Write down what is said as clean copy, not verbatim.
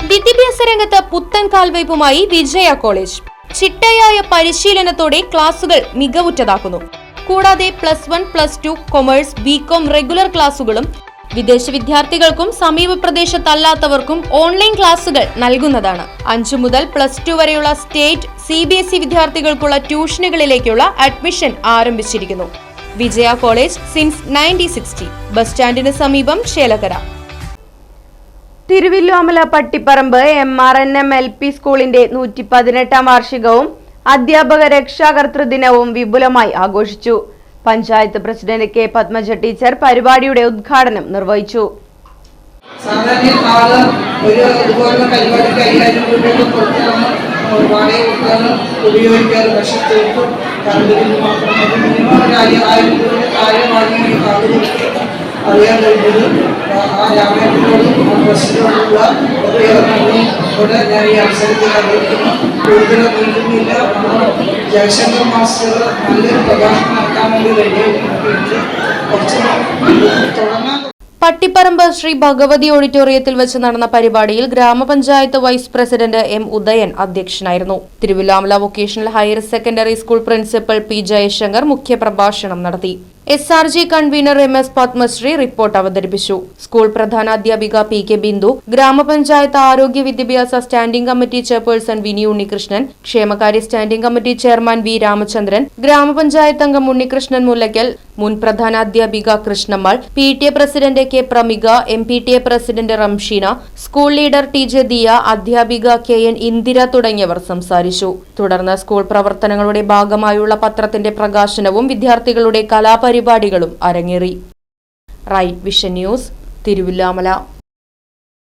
വിദ്യാഭ്യാസ രംഗത്ത് പുത്തൻ കാൽവയ്പുമായി വിജയ കോളേജ്. ചിട്ടയായ പരിശീലനത്തോടെ ക്ലാസുകൾ മികവുറ്റതാക്കുന്നു. കൂടാതെ +1, +2, കൊമേഴ്സ്, ബികോം റെഗുലർ ക്ലാസുകളും വിദേശ വിദ്യാർത്ഥികൾക്കും സമീപ പ്രദേശത്തല്ലാത്തവർക്കും ഓൺലൈൻ ക്ലാസുകൾ നൽകുന്നതാണ്. 5 മുതൽ +2 വരെയുള്ള സ്റ്റേറ്റ് CBSE വിദ്യാർത്ഥികൾക്കുള്ള ട്യൂഷനുകളിലേക്കുള്ള അഡ്മിഷൻ ആരംഭിച്ചിരിക്കുന്നു. വിജയ കോളേജ് സിൻസ് 1960. ബസ് സ്റ്റാൻഡിന് സമീപം ചേലക്കര. തിരുവല്ലോമല പട്ടിപ്പറമ്പ് MRNM LP സ്കൂളിന്റെ 118ാം വാർഷികവും അധ്യാപക രക്ഷാകർതൃ ദിനവും വിപുലമായി ആഘോഷിച്ചു. Panchayat president K. Padmaja teacher പരിപാടിയുടെ ഉദ്ഘാടനം നിർവഹിച്ചു. അറിയാൻ കഴിഞ്ഞത് ആ രാമായണത്തിനോടും പ്രശ്നത്തോടുള്ള ഒത്തിരി ഞാൻ ഈ അവസരത്തിൽ അറിയിക്കുന്നു. കൂടുതൽ നീട്ടുന്നില്ല. ജയശങ്കർ മാസ്റ്റർ നല്ലൊരു പ്രഭാഷണം നടത്താൻ വേണ്ടി റെഡിയായിട്ടുണ്ട്. കുറച്ച് തുടങ്ങാൻ പട്ടിപ്പറമ്പ് ശ്രീ ഭഗവതി ഓഡിറ്റോറിയത്തിൽ വെച്ച് നടന്ന പരിപാടിയിൽ ഗ്രാമപഞ്ചായത്ത് വൈസ് പ്രസിഡന്റ് M. ഉദയൻ അധ്യക്ഷനായിരുന്നു. Thiruvallomala vocational higher secondary school principal P. Jayasankar മുഖ്യപ്രഭാഷണം നടത്തി. SRG convener MS. Padmashree report അവതരിപ്പിച്ചു. സ്കൂൾ പ്രധാനാധ്യാപിക P. K. ബിന്ദു, ഗ്രാമപഞ്ചായത്ത് ആരോഗ്യ വിദ്യാഭ്യാസ standing committee chairperson Vini Unnikrishnan, ക്ഷേമകാര്യ standing committee chairman V. Ramachandran, ഗ്രാമപഞ്ചായത്ത് അംഗം ഉണ്ണികൃഷ്ണൻ മുല്ലയ്ക്കൽ, മുൻ പ്രധാനാധ്യാപിക Krishnammal, PTA president K. Pramika, MPTA president Ramsheena, school leader TJ Diya, അധ്യാപിക KN ഇന്ദിര തുടങ്ങിയവർ സംസാരിച്ചു. തുടർന്ന് സ്കൂൾ പ്രവർത്തനങ്ങളുടെ ഭാഗമായുള്ള പത്രത്തിന്റെ പ്രകാശനവും വിദ്യാർത്ഥികളുടെ കലാപരിപാടികളും അരങ്ങേറി. Right vision news, Thiruvilwamala.